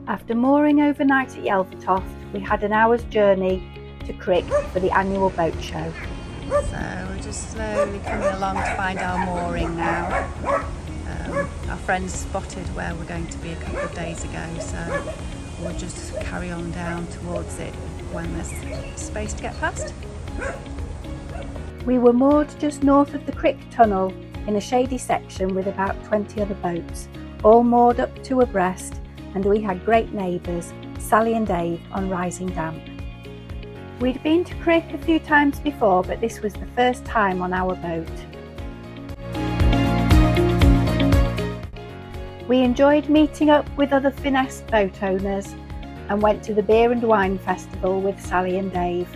After mooring overnight at Yelvertoft, we had an hour's journey to Crick for the annual boat show. So we're just slowly coming along to find our mooring now. Our friends spotted where we're going to be a couple of days ago, so we'll just carry on down towards it when there's space to get past. We were moored just north of the Crick Tunnel in a shady section with about 20 other boats, all moored up to abreast, and we had great neighbours, Sally and Dave, on Rising Damp. We'd been to Crick a few times before, but this was the first time on our boat. We enjoyed meeting up with other finesse boat owners and went to the Beer and Wine Festival with Sally and Dave.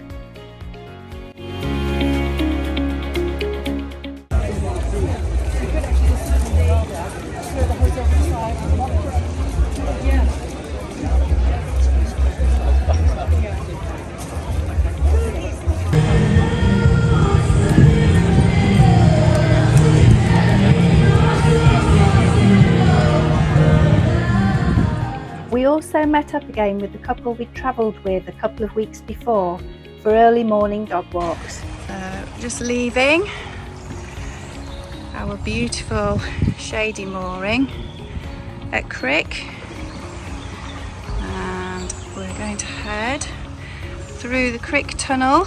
We also met up again with the couple we'd travelled with a couple of weeks before for early morning dog walks. Just leaving our beautiful shady mooring at Crick, and we're going to head through the Crick Tunnel,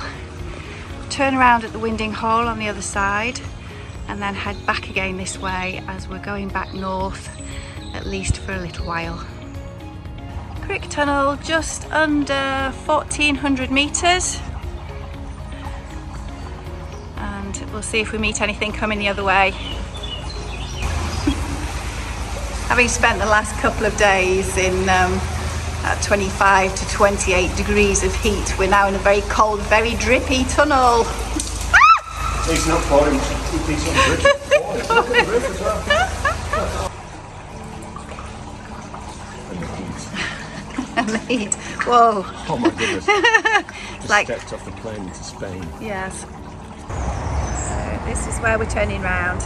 turn around at the Winding Hole on the other side, and then head back again this way as we're going back north, at least for a little while. Crick Tunnel, just under 1400 metres, and we'll see if we meet anything coming the other way. Having spent the last couple of days in 25 to 28 degrees of heat, we're now in a very cold, very drippy tunnel. It's not pouring, it's not dripping. Look at the roof as well. Lead. Whoa. Oh my goodness. Just Like, stepped off the plane into Spain. yes. So this is where we're turning round.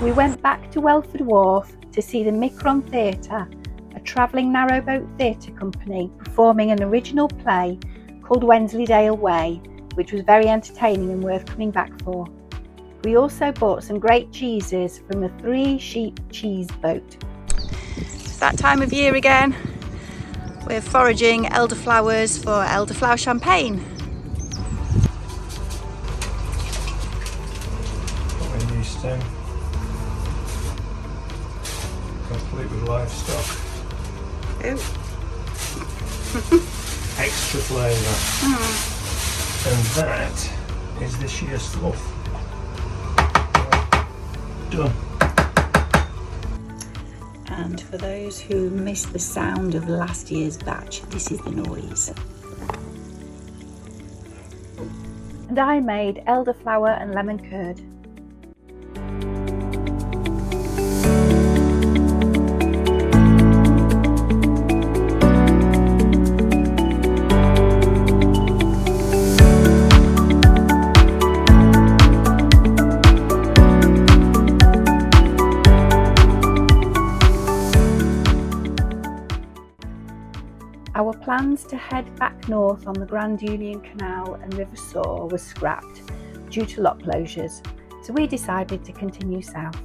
We went back to Welford Wharf to see the Micron Theatre, a travelling narrowboat theatre company performing an original play called Wensleydale Way, which was very entertaining and worth coming back for. We also bought some great cheeses from a 3-sheep cheese boat. It's that time of year again. We're foraging elderflowers for elderflower champagne. Got a new stem. Complete with livestock. Ooh. Extra flavour. And that is the sheer slough. Done. And for those who missed the sound of last year's batch, this is the noise. And I made elderflower and lemon curd. Our plans to head back north on the Grand Union Canal and River Soar was scrapped due to lock closures, so we decided to continue south.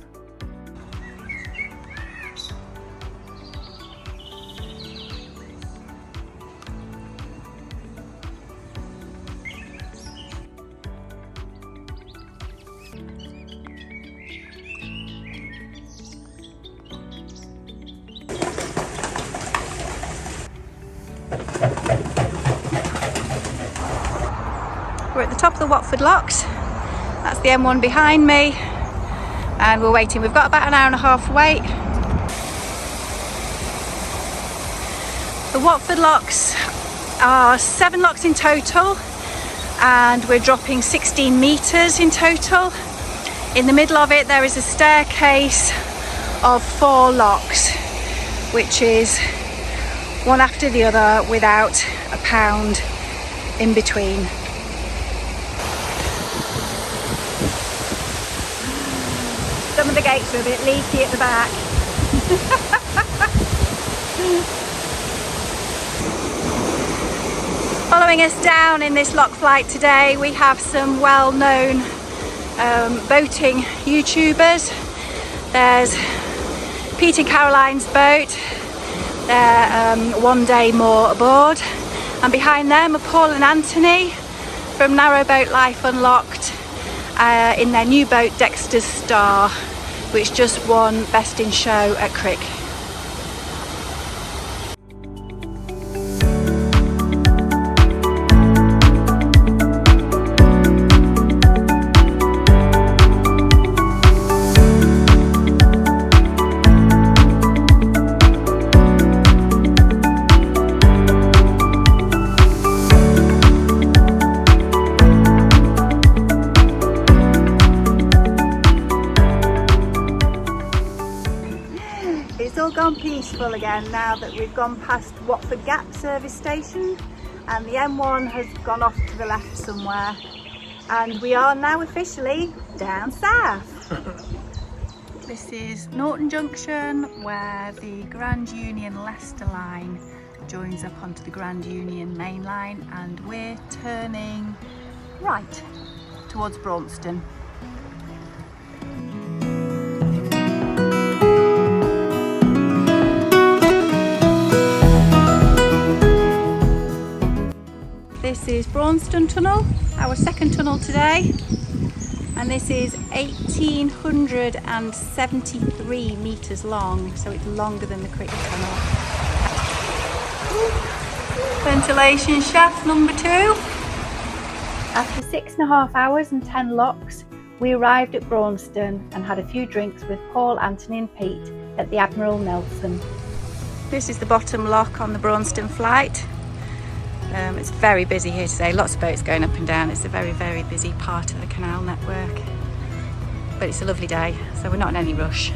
We're at the top of the Watford Locks. That's the M1 behind me, and we're waiting. We've got about an hour and a half wait. The Watford Locks are 7 locks in total, and we're dropping 16 metres in total. In the middle of it there is a staircase of 4 locks, which is one after the other without a pound in between. Some of the gates are a bit leaky at the back. Following us down in this lock flight today, we have some well-known boating YouTubers. There's Pete and Caroline's boat. They're one day more aboard. And behind them are Paul and Anthony from Narrowboat Life Unlocked in their new boat Dexter's Star, which just won Best in Show at Crick. It's all gone peaceful again now that we've gone past Watford Gap service station, and the M1 has gone off to the left somewhere, and we are now officially down south. This is Norton Junction, where the Grand Union Leicester line joins up onto the Grand Union main line, and we're turning right towards Braunston. This is Braunston Tunnel, our second tunnel today, and this is 1,873 metres long, so it's longer than the Crick Tunnel. Ventilation shaft number 2. After 6.5 hours and 10 locks, we arrived at Braunston and had a few drinks with Paul, Anthony and Pete at the Admiral Nelson. This is the bottom lock on the Braunston flight. It's very busy here today, lots of boats going up and down. It's a very, very busy part of the canal network. But it's a lovely day, so we're not in any rush.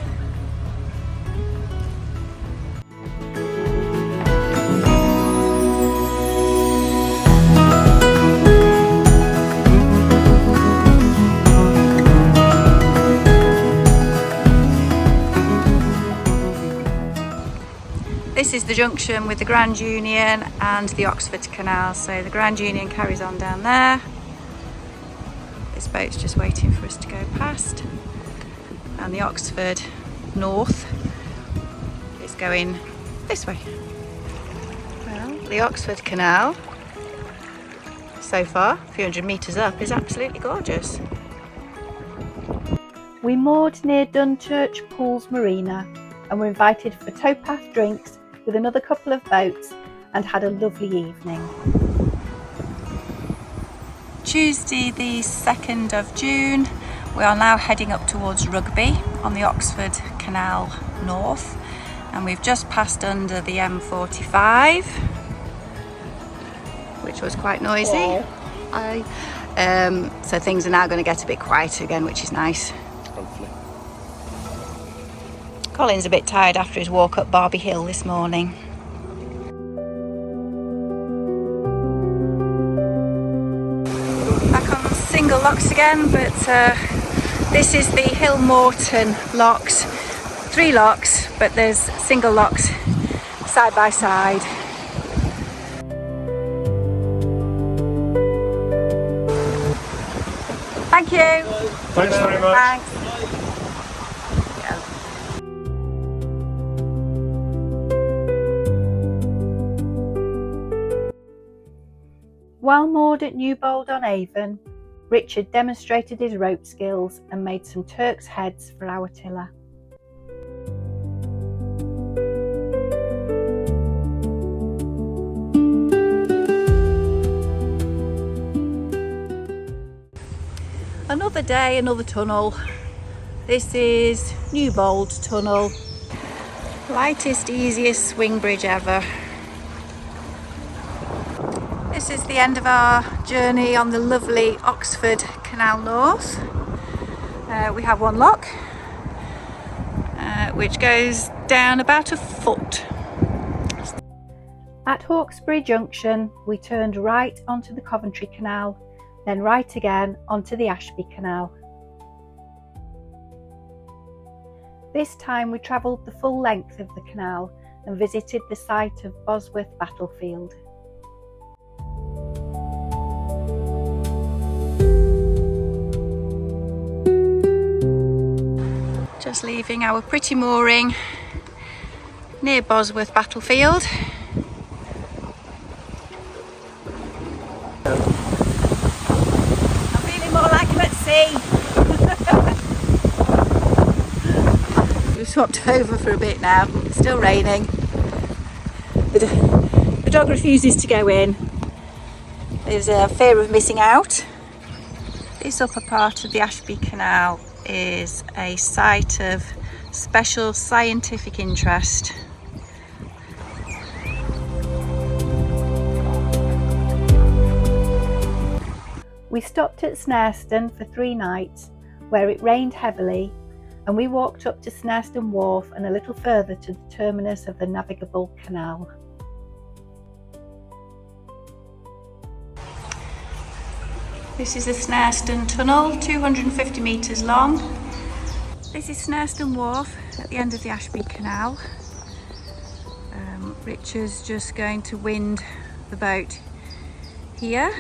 This is the junction with the Grand Union and the Oxford Canal. So the Grand Union carries on down there. This boat's just waiting for us to go past. And the Oxford North is going this way. Well, the Oxford Canal, so far, a few hundred metres up, is absolutely gorgeous. We moored near Dunchurch Pools Marina and were invited for towpath drinks with another couple of boats and had a lovely evening. Tuesday the 2nd of June, we are now heading up towards Rugby on the Oxford Canal North, and we've just passed under the M45, which was quite noisy. So things are now going to get a bit quieter again, which is nice. Hopefully. Colin's a bit tired after his walk up Barbie Hill this morning. Back on single locks again, but this is the Hill Morton locks. 3 locks, but there's single locks side by side. Thank you. Thanks very much. Thanks. While moored at Newbold-on-Avon, Richard demonstrated his rope skills and made some Turk's heads for our tiller. Another day, another tunnel. This is Newbold Tunnel. Lightest, easiest swing bridge ever. This is the end of our journey on the lovely Oxford Canal North. We have 1 lock, which goes down about a foot. At Hawkesbury Junction, we turned right onto the Coventry Canal, then right again onto the Ashby Canal. This time we travelled the full length of the canal and visited the site of Bosworth Battlefield. just leaving our pretty mooring near Bosworth Battlefield. I'm feeling more like I'm at sea. We've swapped over for a bit now. It's still raining. The dog refuses to go in. There's a fear of missing out. This upper part of the Ashby Canal is a site of special scientific interest. We stopped at Snareston for 3 nights, where it rained heavily, and we walked up to Snareston Wharf and a little further to the terminus of the navigable canal. This is the Snareston Tunnel, 250 metres long. This is Snareston Wharf at the end of the Ashby Canal. Richard's just going to wind the boat here,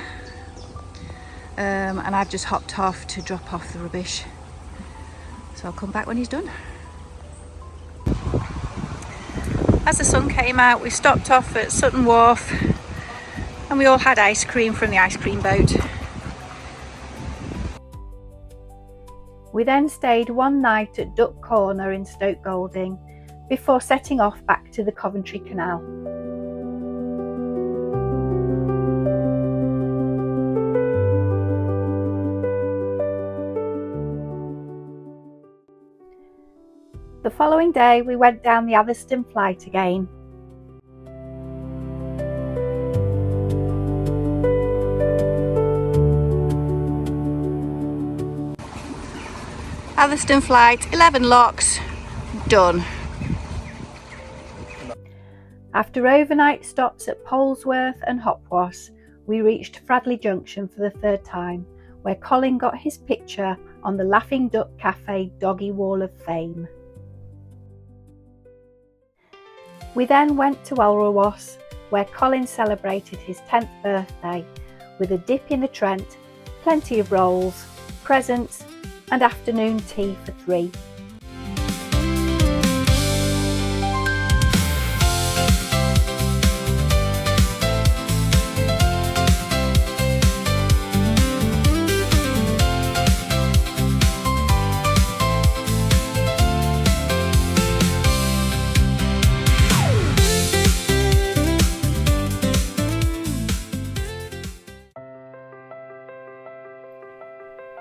and I've just hopped off to drop off the rubbish. So I'll come back when he's done. As the sun came out, we stopped off at Sutton Wharf and we all had ice cream from the ice cream boat. We then stayed 1 night at Duck Corner in Stoke Golding before setting off back to the Coventry Canal. The following day we went down the Atherstone flight again. Atherstone flight, 11 locks, done. After overnight stops at Polesworth and Hopwas, we reached Fradley Junction for the 3rd time, where Colin got his picture on the Laughing Duck Cafe Doggy Wall of Fame. We then went to Ulrawas, where Colin celebrated his 10th birthday with a dip in the Trent, plenty of rolls, presents and afternoon tea for 3.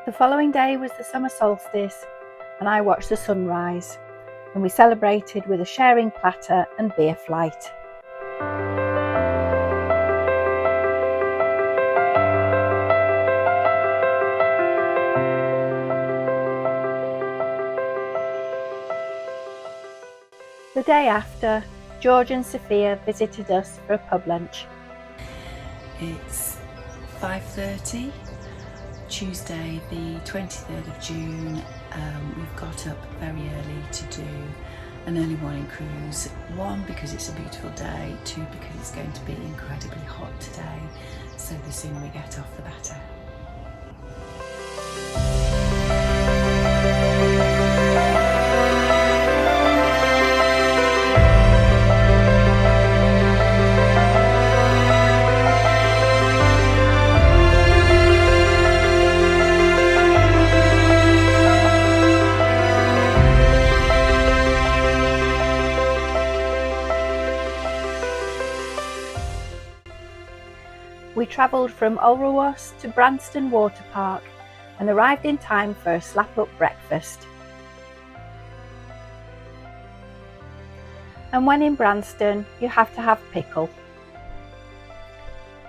The following day was the summer solstice and I watched the sunrise, and we celebrated with a sharing platter and beer flight. The day after, George and Sophia visited us for a pub lunch. It's 5:30. Tuesday the 23rd of June. We've got up very early to do an early morning cruise. 1, because it's a beautiful day. 2, because it's going to be incredibly hot today, so the sooner we get off the better. We travelled from Ulrawas to Branston Water Park and arrived in time for a slap-up breakfast. And when in Branston, you have to have pickle.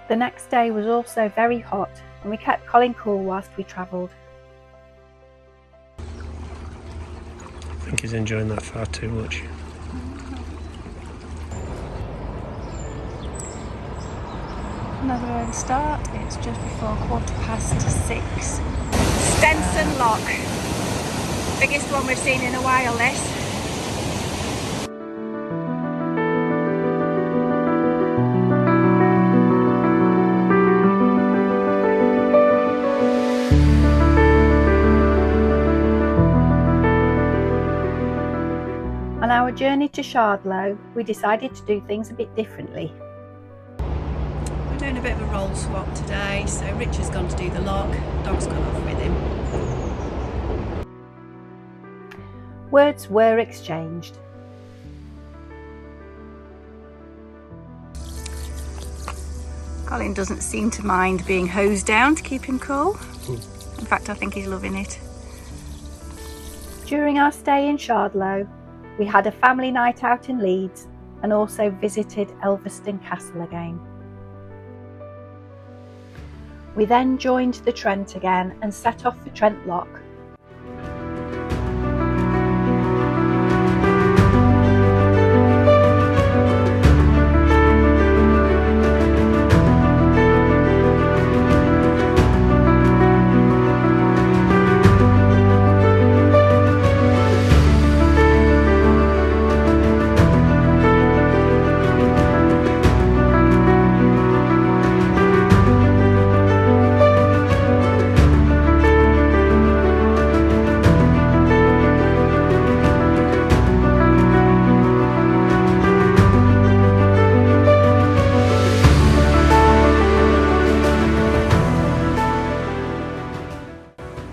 The next day was also very hot and we kept Colin cool whilst we travelled. I think he's enjoying that far too much. Another early start, it's just before 6:15. Stenson Lock, biggest one we've seen in a while this. journey to Shardlow, we decided to do things a bit differently. We're doing a bit of a roll swap today, so Rich has gone to do the lock, Dog's gone off with him. Words were exchanged. Colin doesn't seem to mind being hosed down to keep him cool. In fact, I think he's loving it. During our stay in Shardlow, we had a family night out in Leeds and also visited Elveston Castle again. We then joined the Trent again and set off for Trent Lock.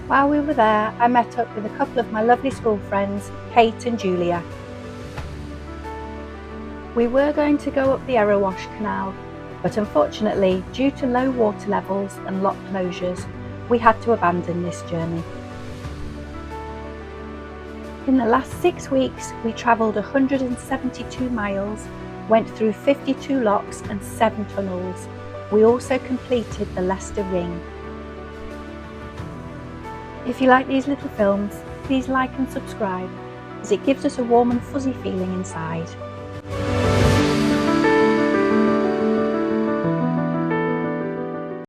While we were there, I met up with a couple of my lovely school friends, Kate and Julia. We were going to go up the Erewash Canal, but unfortunately, due to low water levels and lock closures, we had to abandon this journey. In the last 6 weeks, we travelled 172 miles, went through 52 locks and 7 tunnels. We also completed the Leicester Ring. If you like these little films, please like and subscribe, as it gives us a warm and fuzzy feeling inside.